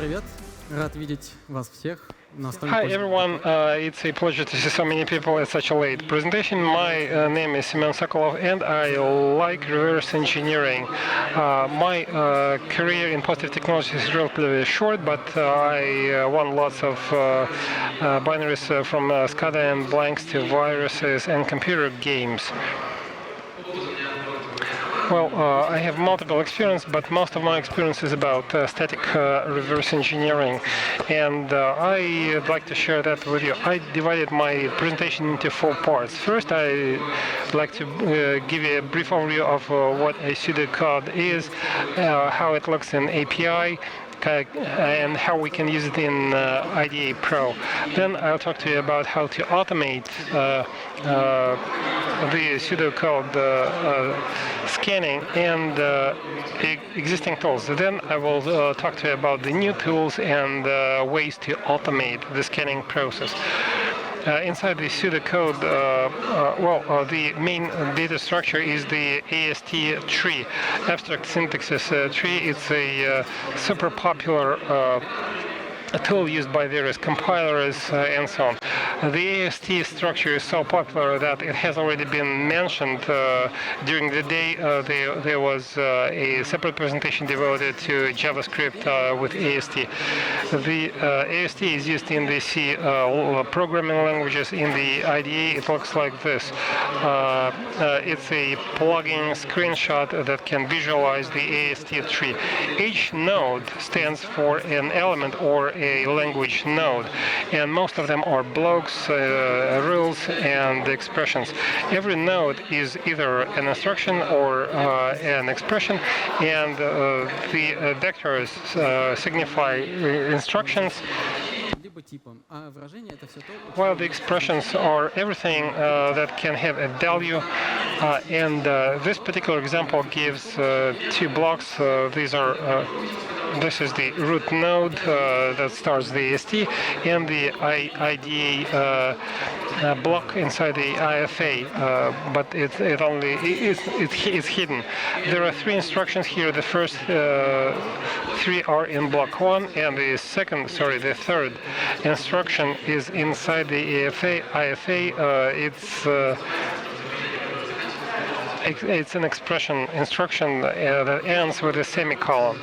привет. Рад видеть вас всех. Hi everyone, it's a pleasure to see so many people at such a late presentation. My name is Semyon Sokolov and I like reverse engineering. My career in positive technology is relatively short, but I won lots of binaries from SCADA and blanks to viruses and computer games. Well, I have multiple experience, but most of my experience is about static reverse engineering, and I'd like to share that with you. I divided my presentation into 4 parts. First, I'd like to give you a brief overview of what a pseudocode is, how it looks in API, and how we can use it in IDA Pro. Then I'll talk to you about how to automate the pseudocode scanning and existing tools. Then I will talk to you about the new tools and ways to automate the scanning process. Inside the pseudocode, the main data structure is the AST tree, abstract syntaxis tree. It's a super popular a tool used by various compilers and so on. The AST structure is so popular that it has already been mentioned during the day. There was a separate presentation devoted to JavaScript with AST. The AST is used in the C programming languages. In the IDE, it looks like this. It's a plugin screenshot that can visualize the AST tree. Each node stands for an element or a language node, and most of them are blocks, rules, and expressions. Every node is either an instruction or an expression, and the vectors signify instructions, while the expressions are everything that can have a value. And this particular example gives 2 blocks. This is the root node that starts the AST, and the IDA block inside the IFA, but it's hidden. There are 3 instructions here. The first 3 are in block 1, and the third instruction is inside the IFA. It's an instruction that ends with a semicolon.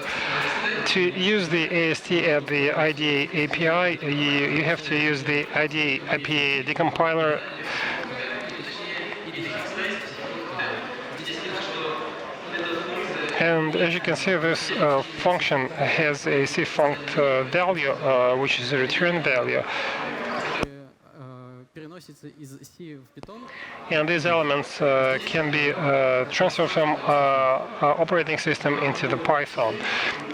To use the AST at the IDA API, you have to use the idaapi decompiler. And as you can see, this function has a cfunct value, which is a return value. And these elements can be transferred from operating system into the Python.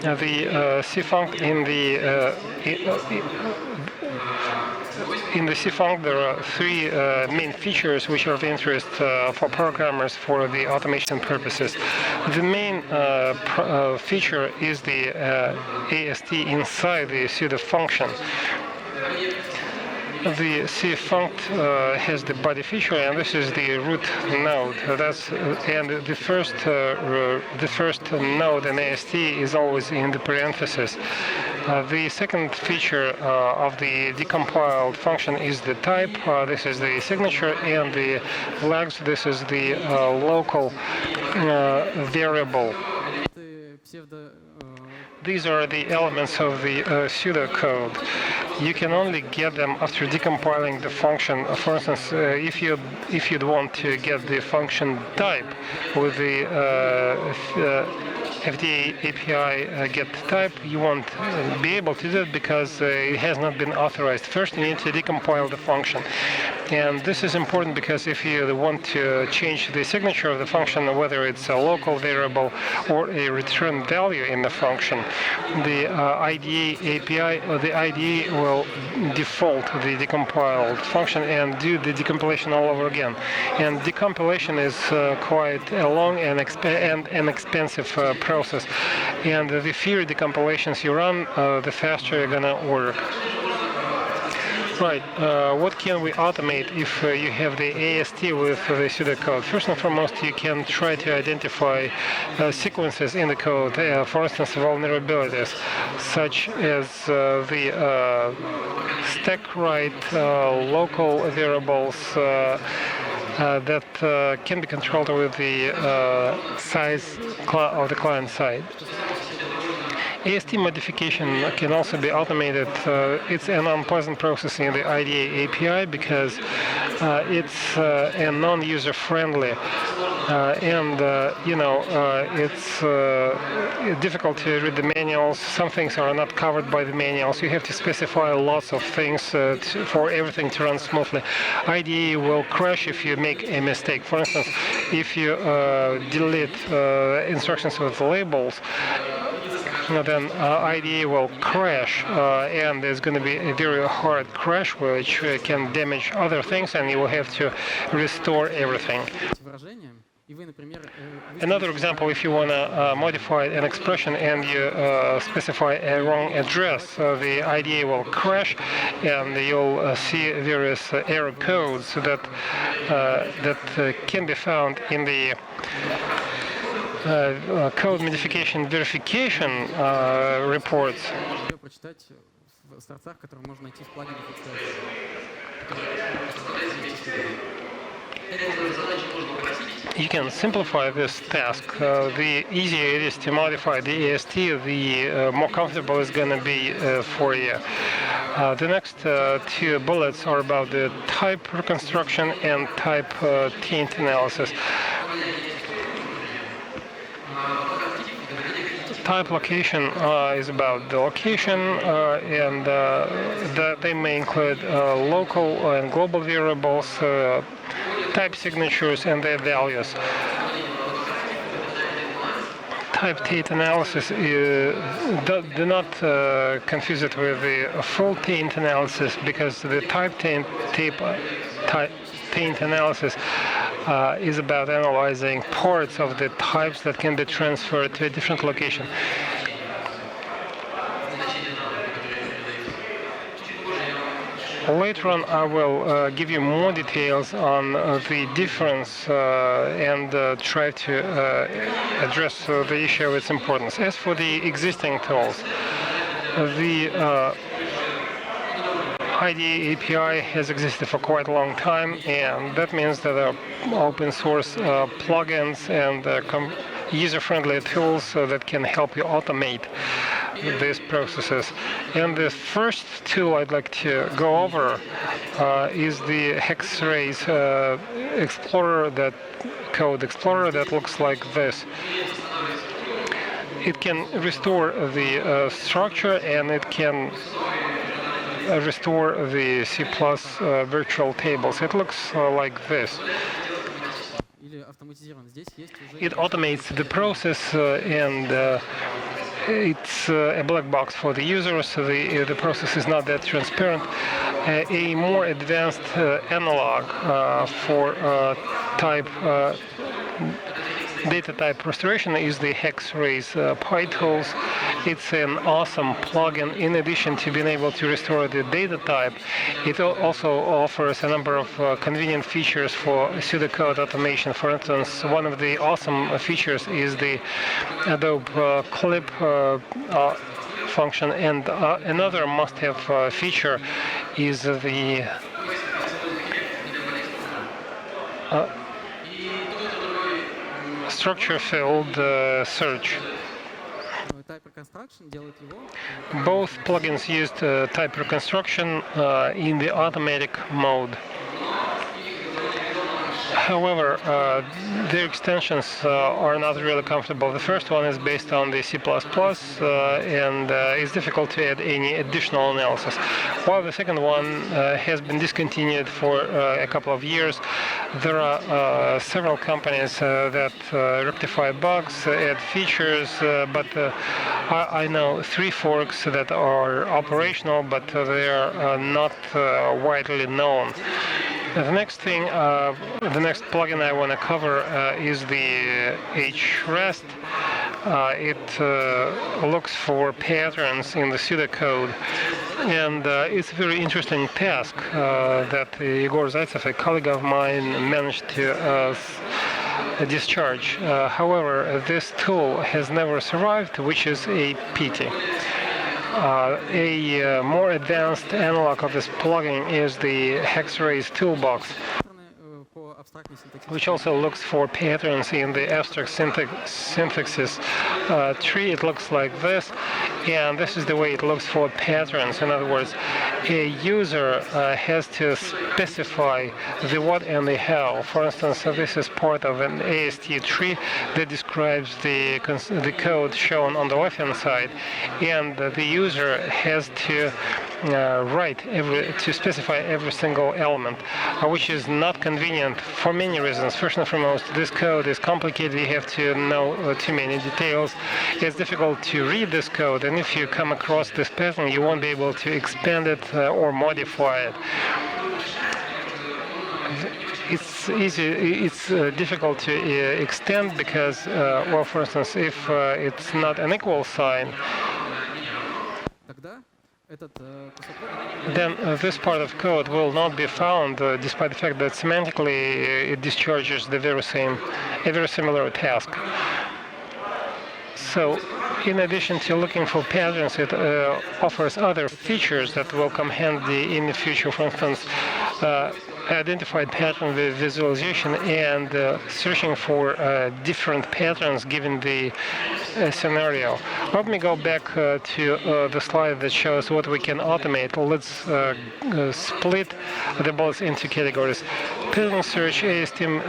The cfunct in the cfunct, there are 3 main features which are of interest for programmers for the automation purposes. The main feature is the AST inside the pseudo function. The cfunct has the body feature, and this is the root node. And the first node in AST is always in the parentheses. The second feature of the decompiled function is the type. This is the signature, and the flags. This is the local variable. These are the elements of the pseudocode. You can only get them after decompiling the function. For instance, if you'd want to get the function type with the FDA API get type, you won't be able to do it because it has not been authorized. First, you need to decompile the function. And this is important because if you want to change the signature of the function, whether it's a local variable or a return value in the function, the IDA API or the IDE will default the decompiled function and do the decompilation all over again. And decompilation is quite a long and an expensive process. And the fewer decompilations you run, the faster you're gonna work. Right. What can we automate if you have the AST with the pseudocode? First and foremost, you can try to identify sequences in the code, for instance, vulnerabilities, such as the stack write, local variables that can be controlled with the size of the client side. AST modification can also be automated. It's an unpleasant process in the IDA API because it's a non-user friendly and it's difficult to read the manuals. Some things are not covered by the manuals. You have to specify lots of things for everything to run smoothly. IDA will crash if you make a mistake. For instance, if you delete instructions with labels, then IDA will crash, and there's going to be a very hard crash which can damage other things, and you will have to restore everything. Another example, if you want to modify an expression and you specify a wrong address, the IDA will crash, and you'll see various error codes that can be found in the code modification verification reports. You can simplify this task. The easier it is to modify the AST, the more comfortable it's going to be for you. The next two bullets are about the type reconstruction and type taint analysis. Type location is about the location, and that they may include local and global variables, type signatures, and their values. Type taint analysis do not confuse it with the full taint analysis, because the type taint analysis is about analyzing parts of the types that can be transferred to a different location. Later on, I will give you more details on the difference and try to address the issue of its importance. As for the existing tools, the IDA API has existed for quite a long time, and that means that there are open source plugins and user-friendly tools that can help you automate these processes. And the first tool I'd like to go over is the HexRays code explorer that looks like this. It can restore the structure, and it can restore the C+ virtual tables. It looks like this. It automates the process, and it's a black box for the user, so the process is not that transparent. A more advanced analog for data type restoration is the HexRays PyTools. It's an awesome plugin. In addition to being able to restore the data type, it also offers a number of convenient features for pseudocode automation. For instance, one of the awesome features is the Adobe clip function, and another must-have feature is the structure-filled search. Both plugins used type reconstruction in the automatic mode. However, their extensions are not really comfortable. The first one is based on the C++, and it's difficult to add any additional analysis, while the second one has been discontinued for a couple of years. There are several companies that rectify bugs, add features, but I know 3 forks that are operational, but they are not widely known. The next plugin I want to cover is the Herast. It looks for patterns in the pseudocode. And it's a very interesting task that Igor Zaitsev, a colleague of mine, managed to discharge. However, this tool has never survived, which is a pity. A more advanced analog of this plugin is the HexRays toolbox, which also looks for patterns in the abstract syntaxis tree. It looks like this, and this is the way it looks for patterns. In other words, a user has to specify the what and the how. For instance, this is part of an AST tree that describes the code shown on the left-hand side, and the user has to to specify every single element, which is not convenient for many reasons. First and foremost, this code is complicated. You have to know too many details. It's difficult to read this code, and if you come across this pattern, you won't be able to expand it or modify it. It's difficult to extend because, well, for instance, if it's not an equal sign, then this part of code will not be found, despite the fact that semantically it discharges a very similar task. So, in addition to looking for patterns, it offers other features that will come handy in the future. For instance, identified pattern with visualization and searching for different patterns given the scenario. Let me go back to the slide that shows what we can automate. Let's split the bullets into categories. Pattern search, ASTM,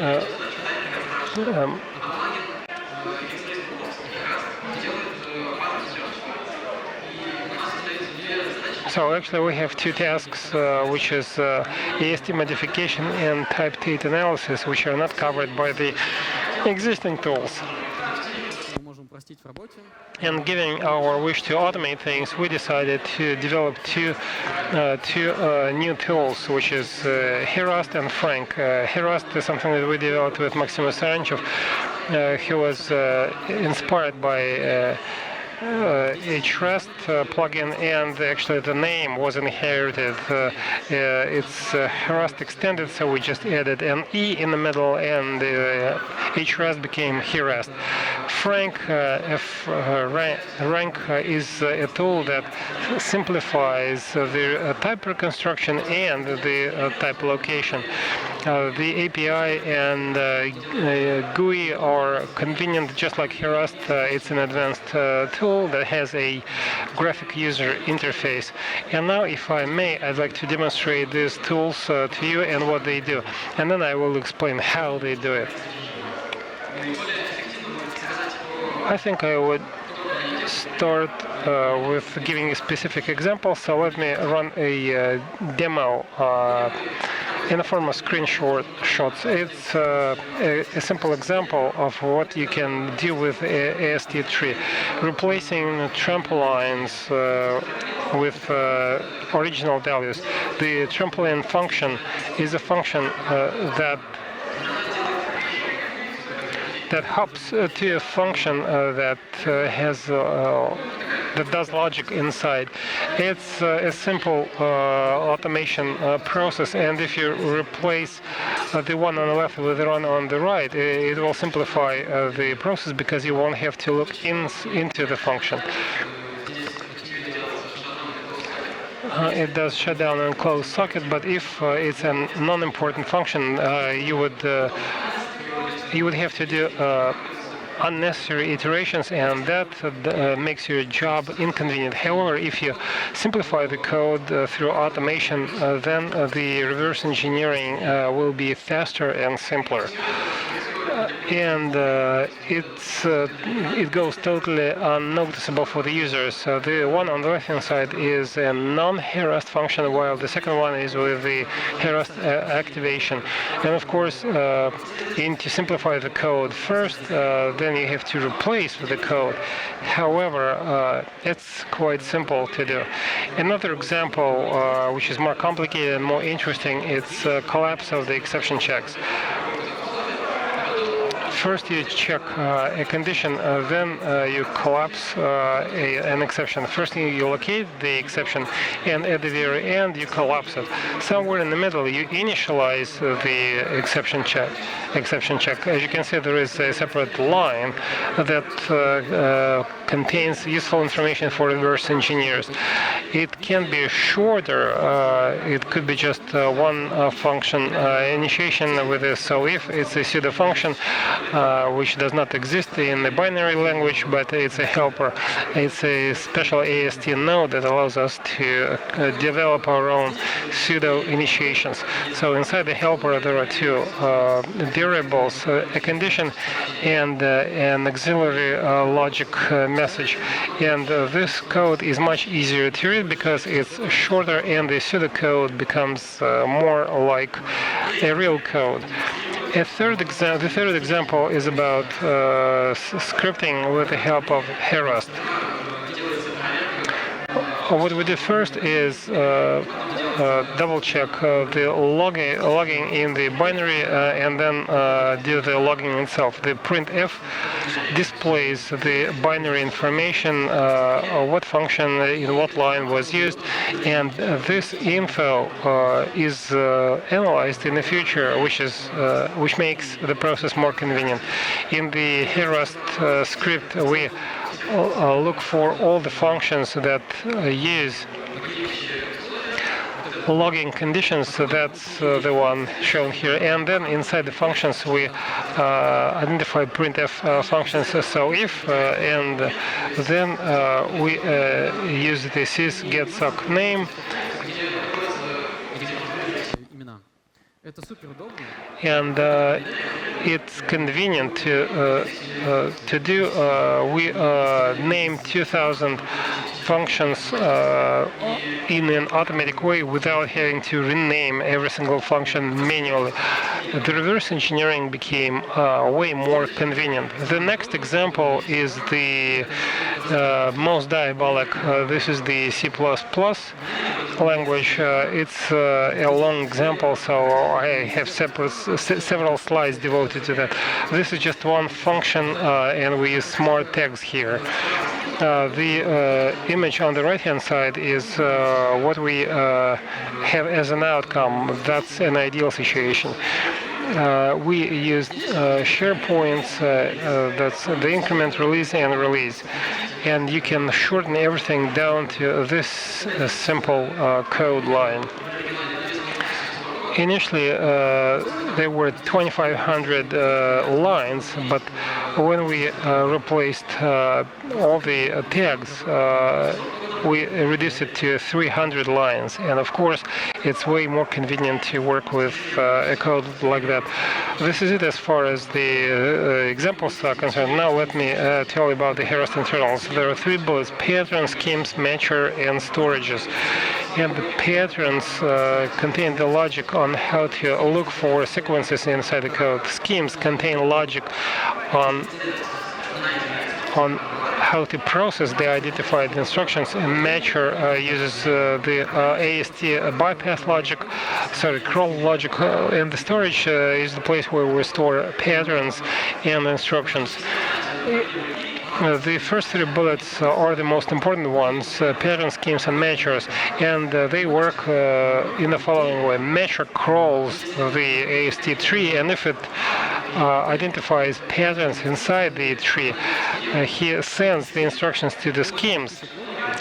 so actually we have two tasks, which is AST modification and type data analysis, which are not covered by the existing tools. And given our wish to automate things, we decided to develop two new tools, which is Herast and Frank. Herast is something that we developed with Maxim Saranchov. He was inspired by HRest plugin, and actually the name was inherited. It's Herast extended, so we just added an E in the middle, and HRest became Herast. Frank rank is a tool that simplifies the type reconstruction and the type location. The API and GUI are convenient, just like Herast. It's an advanced tool that has a graphic user interface. And now, if I may, I'd like to demonstrate these tools to you and what they do. And then I will explain how they do it. I think I would start with giving a specific example. So let me run a demo in the form of screenshots. It's a simple example of what you can do with AST tree, replacing trampolines with original values. The trampoline function is a function that hops to a function that that does logic inside. It's a simple automation process, and if you replace the one on the left with the one on the right, it will simplify the process because you won't have to look into the function. It does shut down and close socket, but if it's a non-important function, you would have to do unnecessary iterations, and that makes your job inconvenient. However, if you simplify the code through automation, then the reverse engineering will be faster and simpler. And it goes totally unnoticeable for the users. The one on the left-hand side is a non-Herast function, while the second one is with the Herast activation. And of course, to simplify the code first, then you have to replace the code. However, it's quite simple to do. Another example, which is more complicated and more interesting, it's collapse of the exception checks. first you check a condition, then you collapse an exception. First you locate the exception, and at the very end you collapse it. Somewhere in the middle you initialize the exception check. As you can see, there is a separate line that contains useful information for reverse engineers. It can be shorter. It could be just one function initiation with a so if. It's a pseudo function which does not exist in the binary language, but it's a helper. It's a special AST node that allows us to develop our own pseudo initiations. So inside the helper there are two variables, a condition and an auxiliary logic message. And this code is much easier to read because it's shorter, and the pseudocode becomes more like a real code. The third example is about scripting with the help of Herast. What we do first is double check the logging in the binary and then do the logging itself. The printf displays the binary information, what function in what line was used, and this info is analyzed in the future, which makes the process more convenient. In the Herast script, we look for all the functions that use logging conditions, so that's the one shown here, and then inside the functions we identify printf functions, so if and then we use the sys getSoc name. And it's convenient to do. We name 2,000 functions in an automatic way without having to rename every single function manually. The reverse engineering became way more convenient. The next example is the most diabolic. This is the C++ language. It's a long example, so I have several slides devoted to that. This is just one function, and we use smart tags here. The image on the right-hand side is what we have as an outcome. That's an ideal situation. We used share points, that's the increment, release, and release. And you can shorten everything down to this simple code line. Initially, there were 2,500 lines, but when we replaced all the tags, we reduced it to 300 lines. And of course, it's way more convenient to work with a code like that. This is it as far as the examples are concerned. Now let me tell you about the Herast internals. There are three bullets: patterns, schemes, matcher, and storages. And the patterns contain the logic on how to look for sequences inside the code. Schemes contain logic on how to process the identified instructions, and matcher uses the AST bypass logic, crawl logic, and the storage is the place where we store patterns and instructions. The first three bullets are the most important ones: pattern, schemes, and matchers, and they work in the following way. Matcher crawls the AST tree, and if it identifies patterns inside the tree, he sends the instructions to the schemes.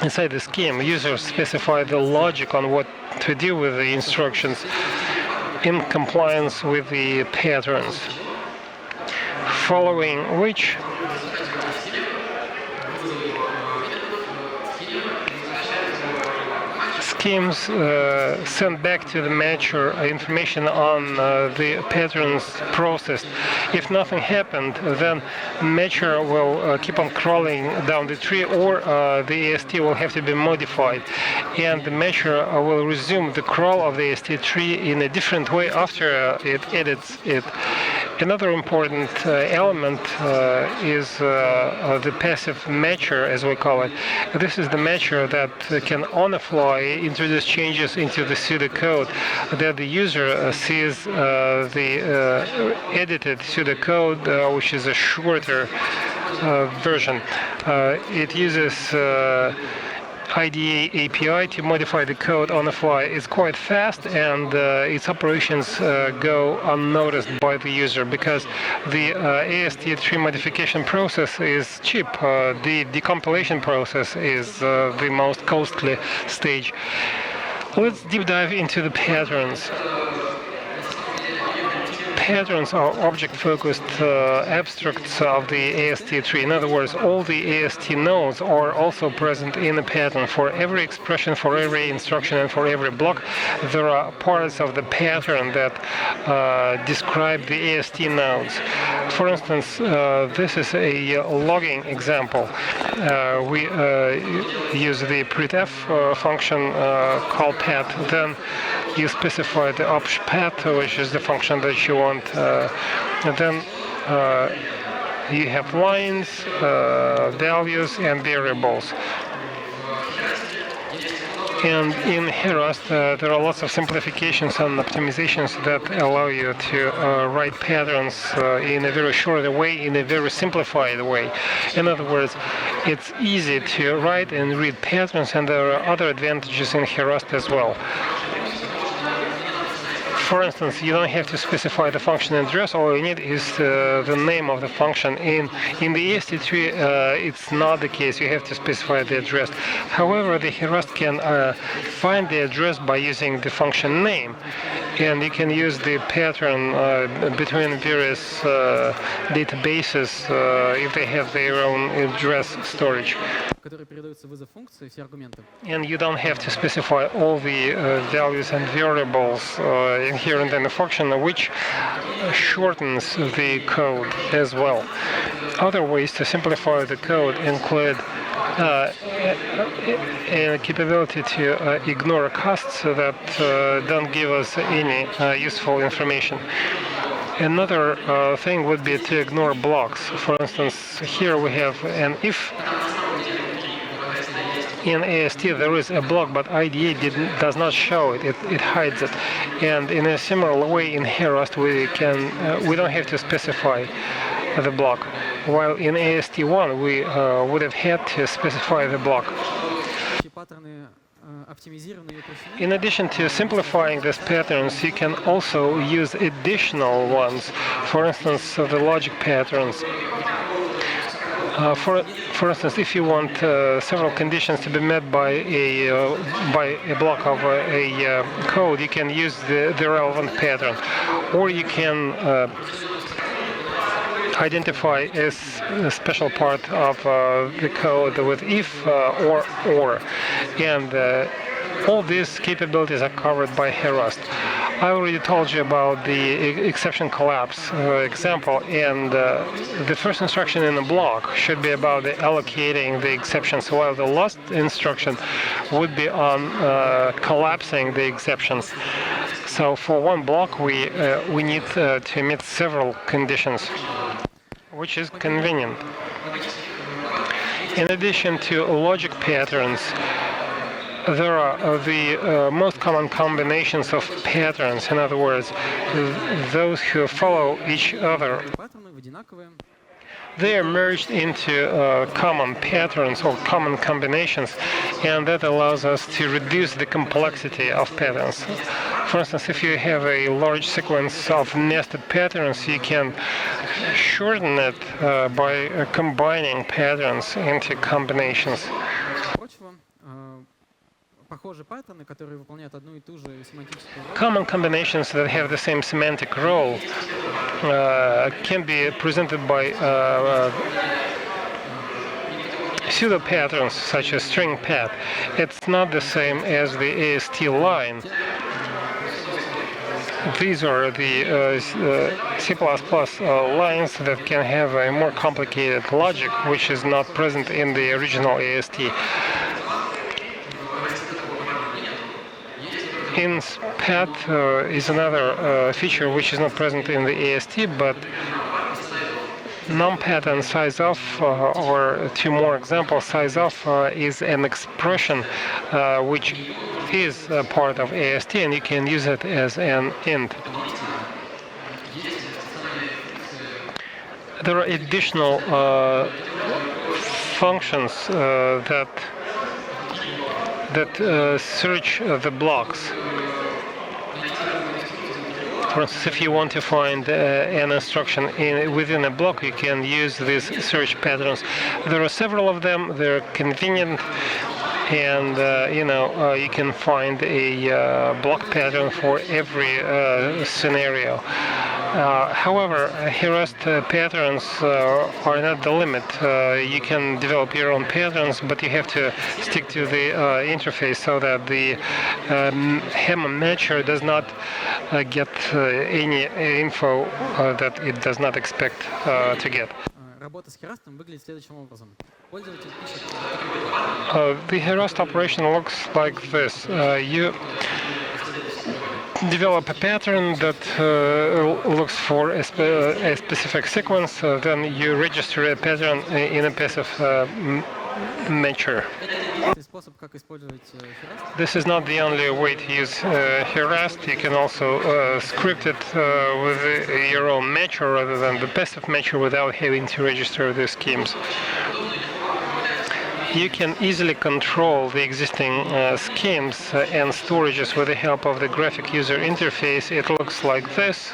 Inside the scheme, users specify the logic on what to do with the instructions in compliance with the patterns, following which schemes send back to the matcher information on the patterns processed. If nothing happened, then matcher will keep on crawling down the tree, or the AST will have to be modified, and the matcher will resume the crawl of the AST tree in a different way after it edits it. Another important element is the passive matcher, as we call it. This is the matcher that can on the fly introduce changes into the pseudocode that the user sees the edited pseudocode, which is a shorter version. It uses idaapi to modify the code on the fly. It's quite fast, and its operations go unnoticed by the user because the AST3 modification process is cheap. The decompilation process is the most costly stage. Let's deep dive into the patterns. Patterns are object-focused abstracts of the AST3. In other words, all the AST nodes are also present in the pattern. For every expression, for every instruction, and for every block, there are parts of the pattern that describe the AST nodes. For instance, this is a logging example. We use the printf function called path. Then you specify the option path, which is the function that you want. And then you have lines, values, and variables. And in Herast, there are lots of simplifications and optimizations that allow you to write patterns in a very short way, in a very simplified way. In other words, it's easy to write and read patterns, and there are other advantages in Herast as well. For instance, you don't have to specify the function address. All you need is the name of the function. In the AST3, it's not the case. You have to specify the address. However, the Herast can find the address by using the function name, and you can use the pattern between various databases if they have their own address storage. And you don't have to specify all the values and variables inherent in the function, which shortens the code as well. Other ways to simplify the code include a capability to ignore costs that don't give us any useful information. Another thing would be to ignore blocks. For instance, here we have an if. In AST there is a block, but IDA does not show it. It hides it. And in a similar way in Herast we don't have to specify the block. While in AST1 we would have had to specify the block. In addition to simplifying these patterns, you can also use additional ones. For instance, the logic patterns. For instance, if you want several conditions to be met by a block of a code, you can use the relevant pattern, or you can identify a special part of the code with if or, and all these capabilities are covered by Herast. I already told you about the exception collapse example, and the first instruction in the block should be about allocating the exceptions, while the last instruction would be on collapsing the exceptions. So for one block, we need to meet several conditions, which is convenient. In addition to logic patterns, there are the most common combinations of patterns. In other words, those who follow each other. They are merged into common patterns or common combinations, and that allows us to reduce the complexity of patterns. For instance, if you have a large sequence of nested patterns, you can shorten it by combining patterns into combinations. Common combinations that have the same semantic role can be presented by pseudo patterns such as string path. It's not the same as the AST line. These are the C++ lines that can have a more complicated logic, which is not present in the original AST. Inspat is another feature which is not present in the AST, but numpad and sizeof, or two more examples, sizeof is an expression which is a part of AST, and you can use it as an int. There are additional functions that search the blocks. For instance, if you want to find an instruction within a block, you can use these search patterns. There are several of them. They're convenient, and you can find a block pattern for every scenario. However, Herast patterns are not the limit. You can develop your own patterns, but you have to stick to the interface so that the HEM matcher does not get any info that it does not expect to get. Работа с Herast'ом выглядит следующим образом. Пользователь пишет. The Herast operation looks like this. You develop a pattern that looks for a specific sequence, then you register a pattern in a passive matcher. This is not the only way to use Herast. You can also script it with your own matcher rather than the passive matcher without having to register the schemes. You can easily control the existing schemes and storages with the help of the graphic user interface. It looks like this.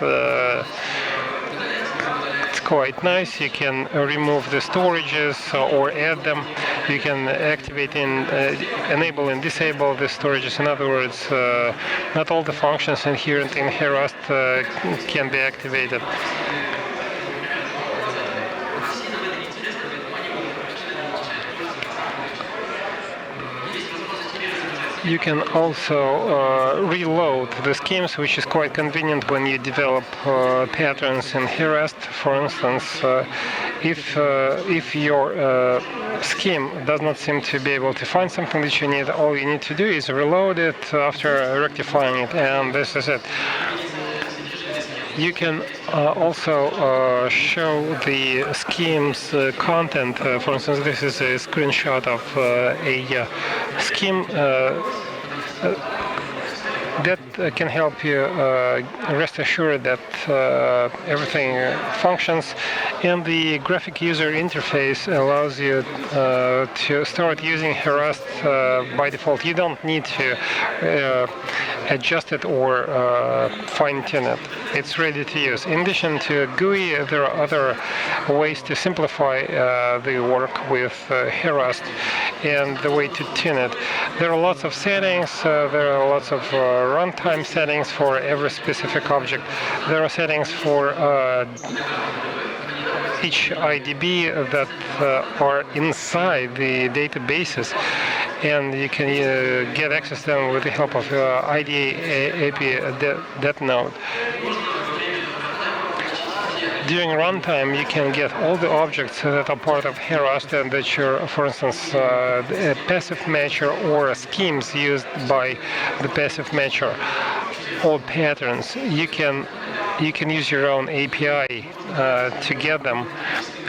It's quite nice. You can remove the storages or add them. You can activate and enable and disable the storages. In other words, not all the functions inherent in Herast can be activated. You can also reload the schemes, which is quite convenient when you develop patterns in Herast. For instance, if your scheme does not seem to be able to find something that you need, all you need to do is reload it after rectifying it, and this is it. You can also show the scheme's content. For instance, this is a screenshot of a scheme that can help you rest assured that everything functions, and the graphic user interface allows you to start using Herast by default. You don't need to adjust it or fine-tune it. It's ready to use. In addition to GUI, there are other ways to simplify the work with Herast and the way to tune it. There are lots of settings. There are lots of runtime settings for every specific object. There are settings for each IDB that are inside the databases, and you can get access to them with the help of idaapi that node. During runtime, you can get all the objects that are part of Herast and that are, for instance, a passive matcher or schemes used by the passive matcher, or patterns. You can use your own API to get them,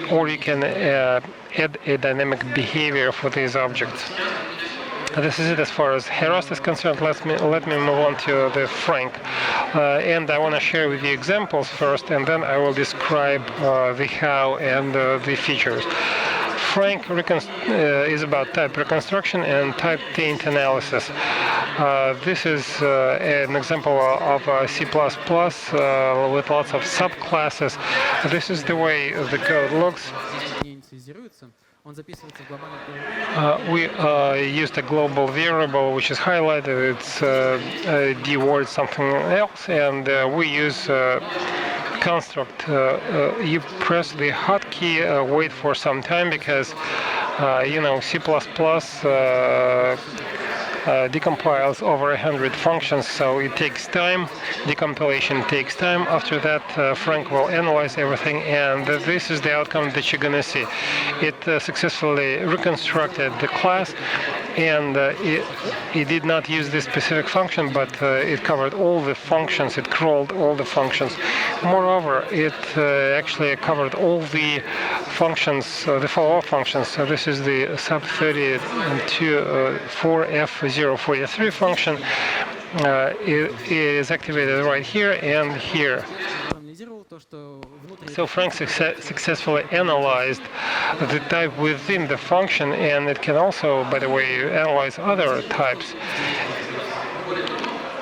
or you can add a dynamic behavior for these objects. This is it as far as Herast is concerned. Let me move on to the Frank, and I want to share with you examples first, and then I will describe the how and the features. Frank is about type reconstruction and type taint analysis. This is an example of C++ with lots of subclasses. This is the way the code looks. We used a global variable which is highlighted. It's dword something else, and we use construct. You press the hotkey, wait for some time, because C++ decompiles over 100 functions, so it takes time. Decompilation takes time. After that, Frank will analyze everything, and this is the outcome that you're going to see. It successfully reconstructed the class, and it did not use this specific function, but it covered all the functions, it crawled all the functions. Moreover, it actually covered all the functions, the follow-up functions. So this is the sub32.4F043 function. It is activated right here and here. So Frank successfully analyzed the type within the function, and it can also, by the way, analyze other types.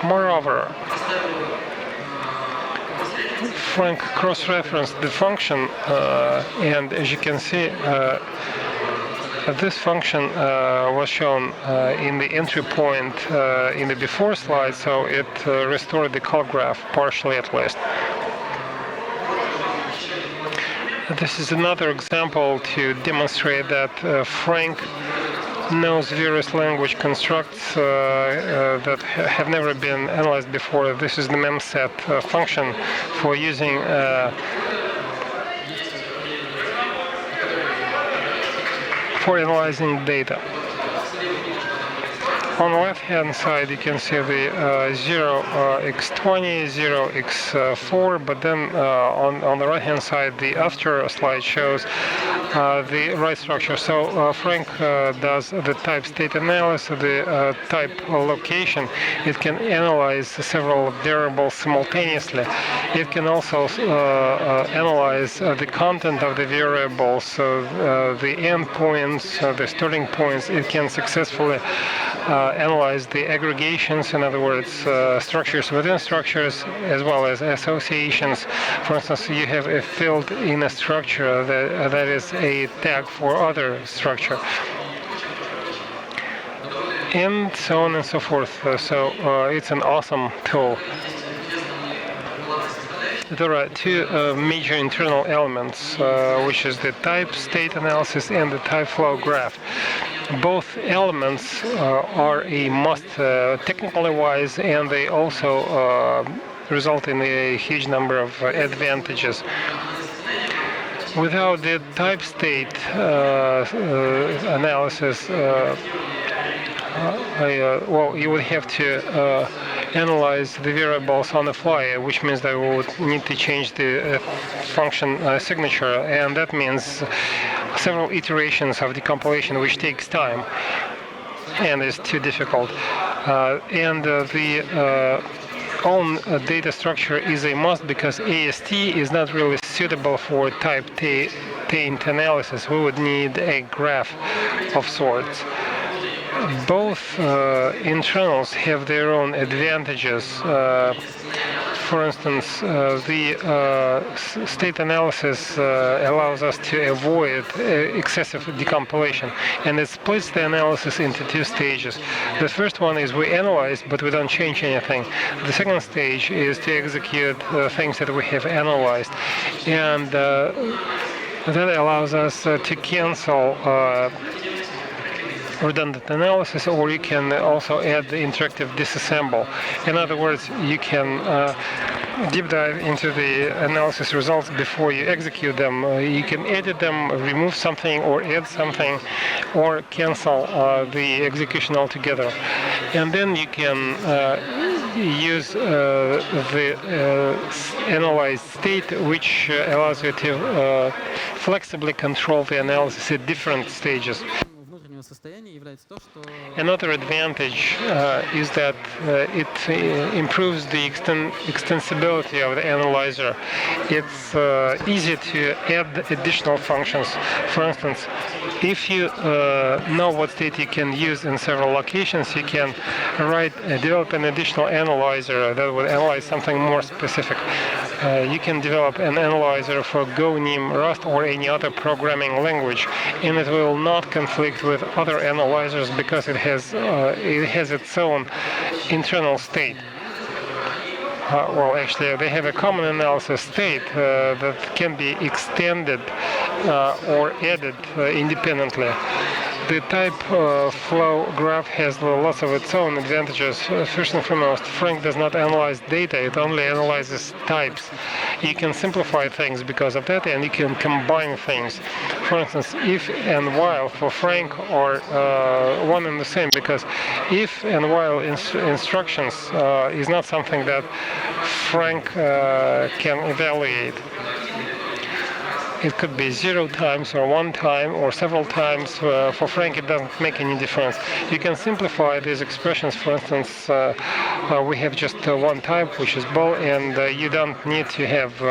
Moreover, Frank cross-referenced the function, and as you can see, this function was shown in the entry point in the before slide, so it restored the call graph, partially at least. This is another example to demonstrate that Frank knows various language constructs that have never been analyzed before. This is the memset function for using for analyzing data. On the left-hand side, you can see the 0x20, 0x4, but then on the right-hand side, the after slide shows the right structure. So Frank does the type state analysis, the type location. It can analyze several variables simultaneously. It can also analyze the content of the variables, so the endpoints, the starting points. It can successfully analyze the aggregations, in other words, structures within structures, as well as associations. For instance, you have a field in a structure that is a tag for other structure, and so on and so forth. So it's an awesome tool. There are two major internal elements, which is the type state analysis and the type flow graph. Both elements are a must technically wise, and they also result in a huge number of advantages. Without the type state analysis, well, you would have to analyze the variables on the fly, which means that we would need to change the function signature, and that means several iterations of decompilation, which takes time and is too difficult. And the own data structure is a must, because AST is not really suitable for type taint analysis. We would need a graph of sorts. Both internals have their own advantages. For instance, the state analysis allows us to avoid excessive decompilation, and it splits the analysis into two stages. The first one is we analyze, but we don't change anything. The second stage is to execute things that we have analyzed, and that allows us to cancel redundant analysis, or you can also add the interactive disassemble. In other words, you can deep dive into the analysis results before you execute them. You can edit them, remove something, or add something, or cancel the execution altogether. And then you can use the analyzed state, which allows you to flexibly control the analysis at different stages. Another advantage is that it improves the extensibility of the analyzer. It's easy to add additional functions. For instance, if you know what state you can use in several locations, you can develop an additional analyzer that would analyze something more specific. You can develop an analyzer for Go, NIM, Rust, or any other programming language, and it will not conflict with other analyzers because it has its own internal state. Well, actually, they have a common analysis state that can be extended or added independently. The type flow graph has lots of its own advantages. First and foremost, Frank does not analyze data, it only analyzes types. You can simplify things because of that, and you can combine things. For instance, if and while for Frank are one and the same, because if and while instructions is not something that Frank can evaluate. It could be 0 times or 1 time or several times. For Frank, it doesn't make any difference. You can simplify these expressions. For instance, we have just one type, which is ball, and you don't need to have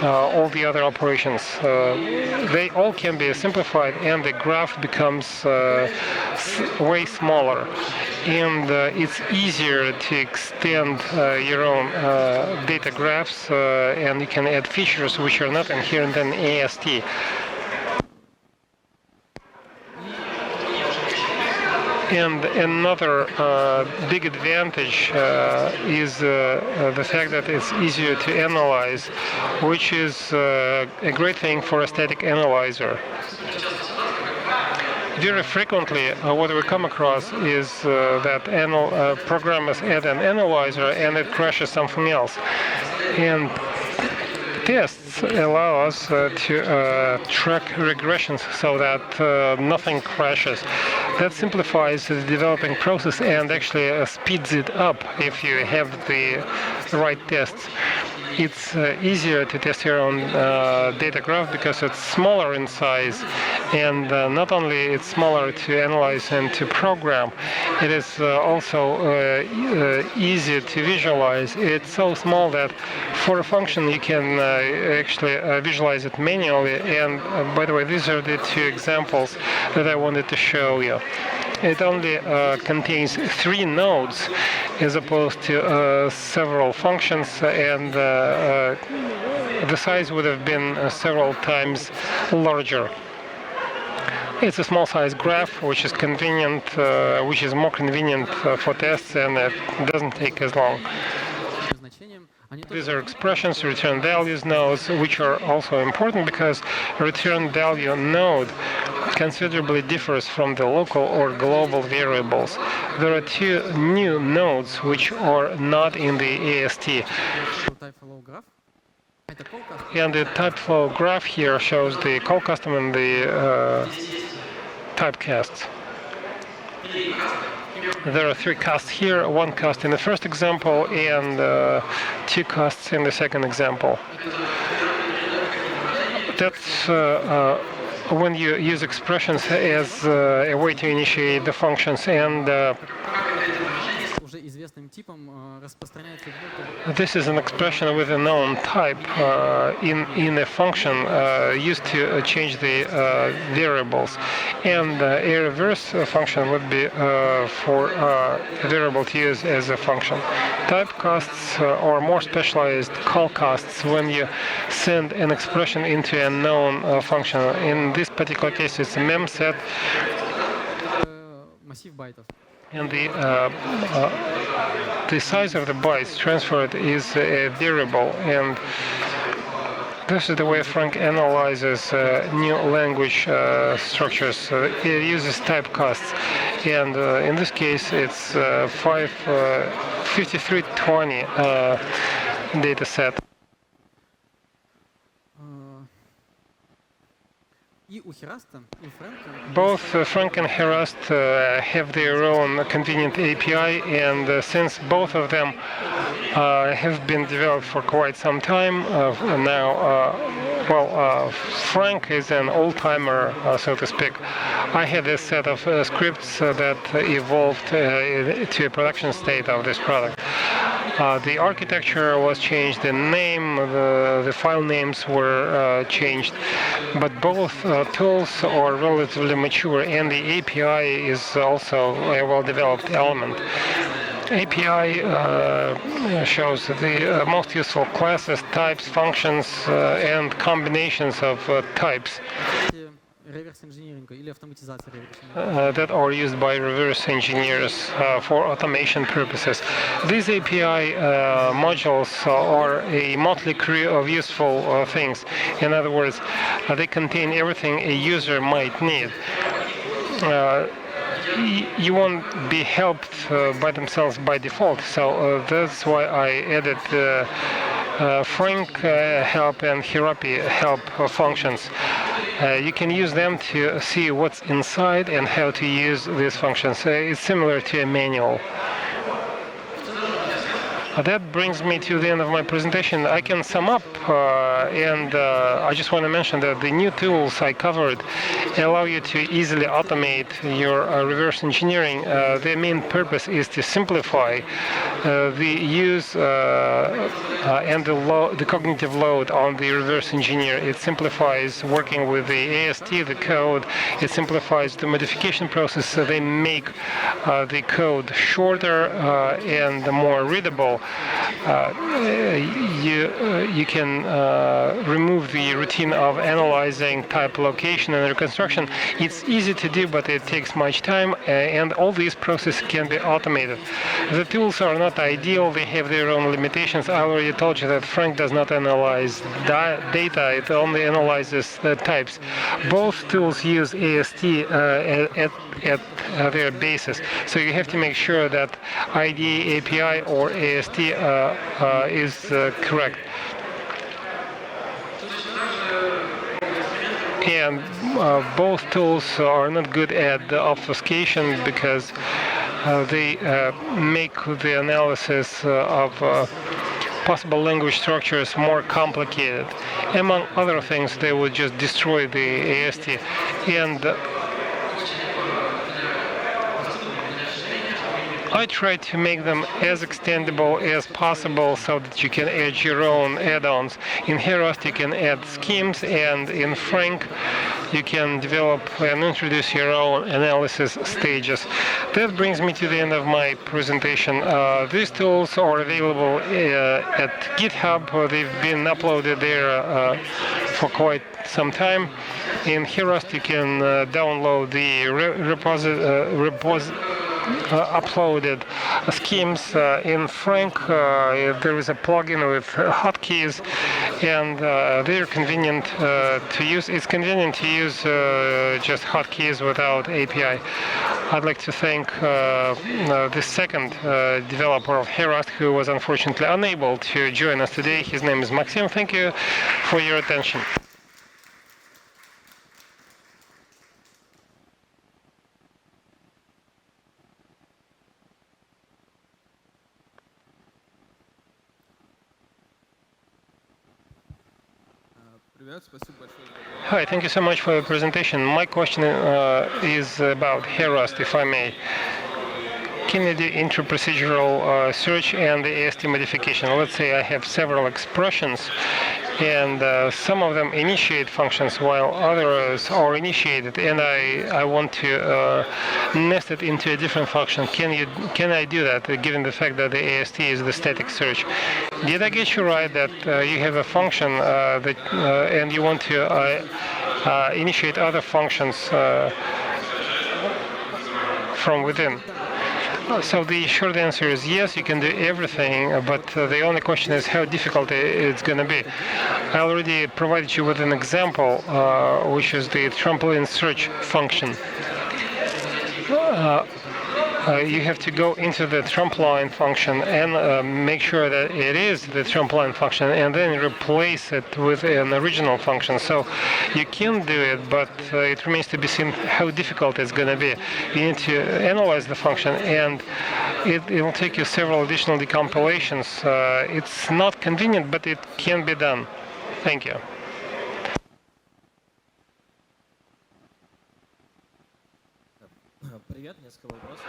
all the other operations. They all can be simplified, and the graph becomes way smaller. And it's easier to extend your own data graphs, and you can add features which are not inherent in AST. And another big advantage is the fact that it's easier to analyze, which is a great thing for a static analyzer. Very frequently, what we come across is that programmers add an analyzer and it crashes something else. And tests allow us to track regressions so that nothing crashes. That simplifies the developing process and actually speeds it up if you have the right tests. It's easier to test your own data graph because it's smaller in size, and not only it's smaller to analyze and to program, it is also easier to visualize. It's so small that for a function you can actually visualize it manually. And by the way, these are the two examples that I wanted to show you. It only contains 3 nodes as opposed to several functions, and the size would have been several times larger. It's a small size graph, which is convenient, which is more convenient for tests, and it doesn't take as long. These are expressions, return values nodes, which are also important because return value node considerably differs from the local or global variables. There are 2 new nodes which are not in the AST. And the type flow graph here shows the call custom and the typecasts. There are 3 casts here, 1 cast in the first example and 2 casts in the second example. That's when you use expressions as a way to initiate the functions, and this is an expression with a known type in a function used to change the variables, and a reverse function would be for a variable to use as a function. Typecasts are more specialized call casts when you send an expression into a known function. In this particular case, it's a mem set. And the size of the bytes transferred is a variable, and this is the way Frank analyzes new language structures. It uses typecasts, and in this case it's 5320 data set. Both Frank and Herast have their own convenient API, and since both of them have been developed for quite some time now, Frank is an old-timer, so to speak. I had a set of scripts that evolved to a production state of this product. The architecture was changed, the name, the file names were changed, but both tools are relatively mature, and the API is also a well-developed element. API shows the most useful classes, types, functions, and combinations of types that are used by reverse engineers for automation purposes. These API modules are a motley crew of useful things. In other words, they contain everything a user might need. you won't be helped by themselves by default. So that's why I added Frank help and Herast help functions. You can use them to see what's inside and how to use these functions. It's similar to a manual. That brings me to the end of my presentation. I can sum up, and I just want to mention that the new tools I covered allow you to easily automate your reverse engineering. Their main purpose is to simplify the use and the cognitive load on the reverse engineer. It simplifies working with the AST, the code. It simplifies the modification process, so they make the code shorter and more readable. You can remove the routine of analyzing type location and reconstruction. It's easy to do, but it takes much time, and all these processes can be automated. The tools are not ideal. They have their own limitations. I already told you that Frank does not analyze data. It only analyzes the types. Both tools use AST at their basis. So you have to make sure that idaapi or AST is correct. And both tools are not good at the obfuscation because they make the analysis of possible language structures more complicated. Among other things, they would just destroy the AST. And I try to make them as extendable as possible so that you can add your own add-ons. In Herast you can add schemes, and in Frank you can develop and introduce your own analysis stages. That brings me to the end of my presentation. These tools are available at GitHub. They've been uploaded there for quite some time. In Herast you can download the uploaded schemes. In Frank there is a plugin with hotkeys, and they're convenient to use. It's convenient to use just hotkeys without API. I'd like to thank the second developer of Herast, who was unfortunately unable to join us today. His name is Maxim. Thank you for your attention. Hi, thank you so much for the presentation. My question is about Herast, if I may. Can you do inter-procedural search and the AST modification? Let's say I have several expressions, and some of them initiate functions while others are initiated, and I want to nest it into a different function. Can I do that, given the fact that the AST is the static search? Did I get you right that you have a function and you want to initiate other functions from within? So the short answer is yes, you can do everything, but the only question is how difficult it's going to be. I already provided you with an example, which is the trampoline search function. You have to go into the trampoline function and make sure that it is the trampoline function, and then replace it with an original function. So you can do it, but it remains to be seen how difficult it's going to be. You need to analyze the function, and it will take you several additional decompilations. It's not convenient, but it can be done. Thank you.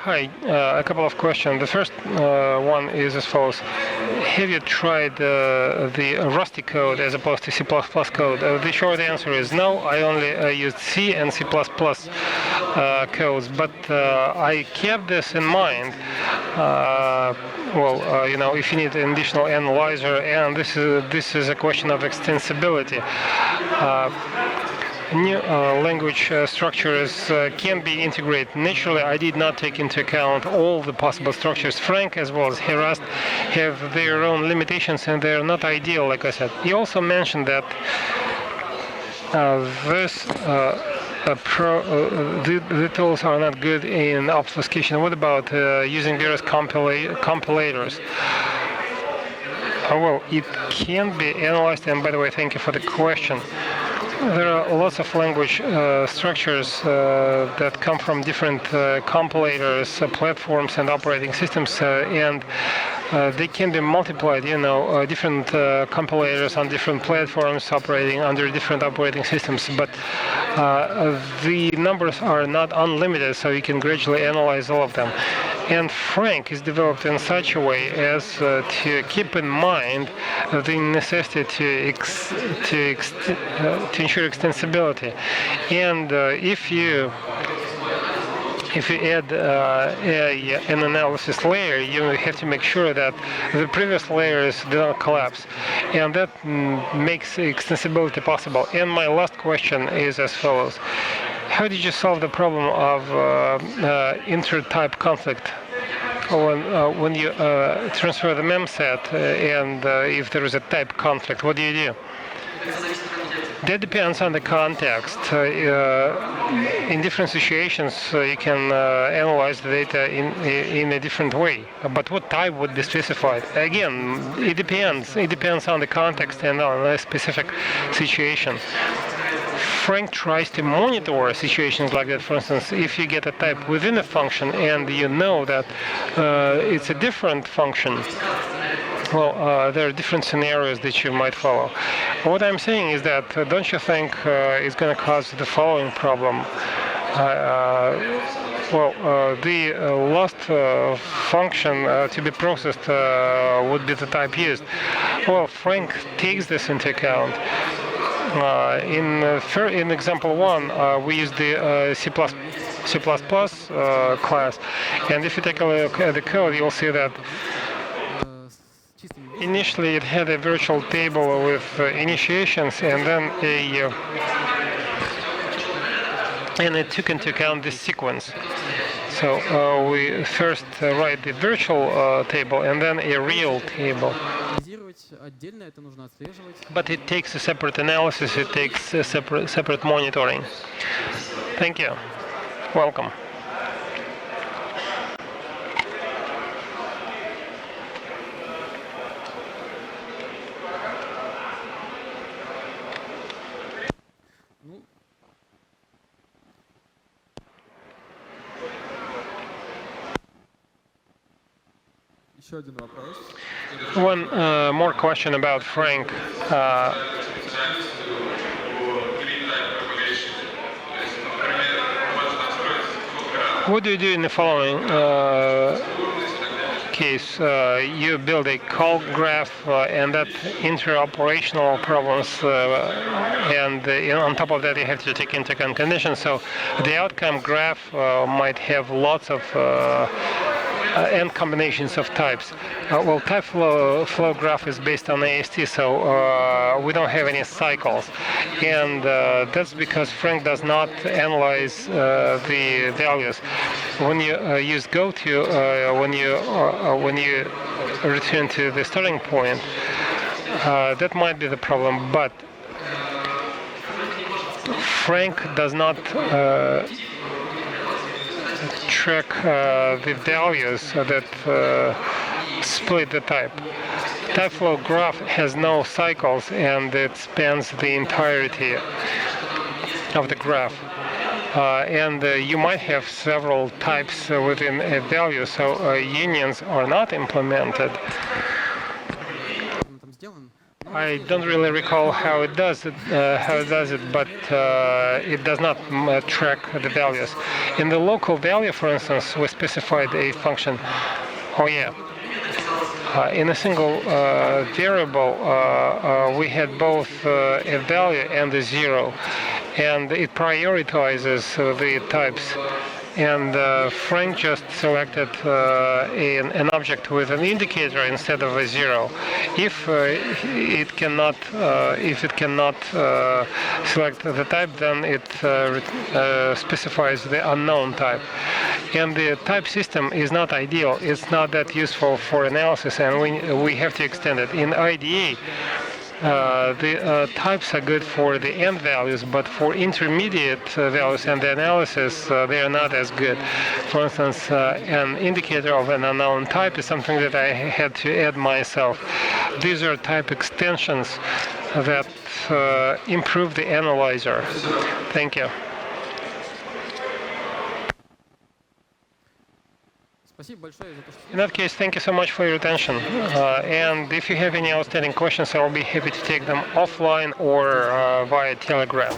Hi, a couple of questions. The first one is as follows. Have you tried the Rusty code as opposed to C++ code? The short answer is no. I only used C and C++ codes, but I kept this in mind. If you need an additional analyzer, and this is a question of extensibility. New language structures can be integrated. Naturally, I did not take into account all the possible structures. Frank as well as Herast have their own limitations, and they're not ideal, like I said. He also mentioned that this the tools are not good in obfuscation. What about using various compilators? Well, it can be analyzed, and by the way, thank you for the question. There are lots of language structures that come from different compilators, platforms, and operating systems, and they can be multiplied. Different compilators on different platforms operating under different operating systems. But the numbers are not unlimited, so you can gradually analyze all of them. And Frank is developed in such a way as to keep in mind the necessity to ensure extensibility. And if you add an analysis layer, you have to make sure that the previous layers do not collapse, and that makes extensibility possible. And my last question is as follows: how did you solve the problem of inter-type conflict when you transfer the mem set, and if there is a type conflict? What do you do? That depends on the context. In different situations, you can analyze the data in a different way. But what type would be specified? Again, it depends. It depends on the context and on a specific situation. Frank tries to monitor situations like that. For instance, if you get a type within a function and you know that it's a different function, well, there are different scenarios that you might follow. What I'm saying is that don't you think it's going to cause the following problem? The last function to be processed would be the type used. Well, Frank takes this into account. In example 1, we use the C++ class, and if you take a look at the code, you'll see that initially it had a virtual table with initiations, and then it took into account this sequence. So we first write the virtual table and then a real table. But it takes a separate analysis, it takes a separate monitoring. Thank you. Welcome. One more question about Frank. What do you do in the following case? You build a call graph and that interoperational problems, and on top of that you have to take into account conditions. So the outcome graph might have lots of and combinations of types. Well, type flow graph is based on AST, so we don't have any cycles, and that's because Frank does not analyze the values. When you use goto, when you return to the starting point, that might be the problem. But Frank does not track the values that split the type. Type flow graph has no cycles, and it spans the entirety of the graph. And you might have several types within a value, so unions are not implemented. I don't really recall how it does it, but it does not track the values. In the local value, for instance, we specified a function. Oh yeah. In a single variable, we had both a value and a zero, and it prioritizes the types. And Frank just selected an object with an indicator instead of a zero. If it cannot select the type, then it specifies the unknown type. And the type system is not ideal. It's not that useful for analysis, and we have to extend it. In IDA, The types are good for the end values, but for intermediate values and the analysis, they are not as good. For instance, an indicator of an unknown type is something that I had to add myself. These are type extensions that improve the analyzer. Thank you. Спасибо большое за то, что... In that case, thank you so much for your attention. And if you have any outstanding questions, I'll be happy to take them offline or via Telegram.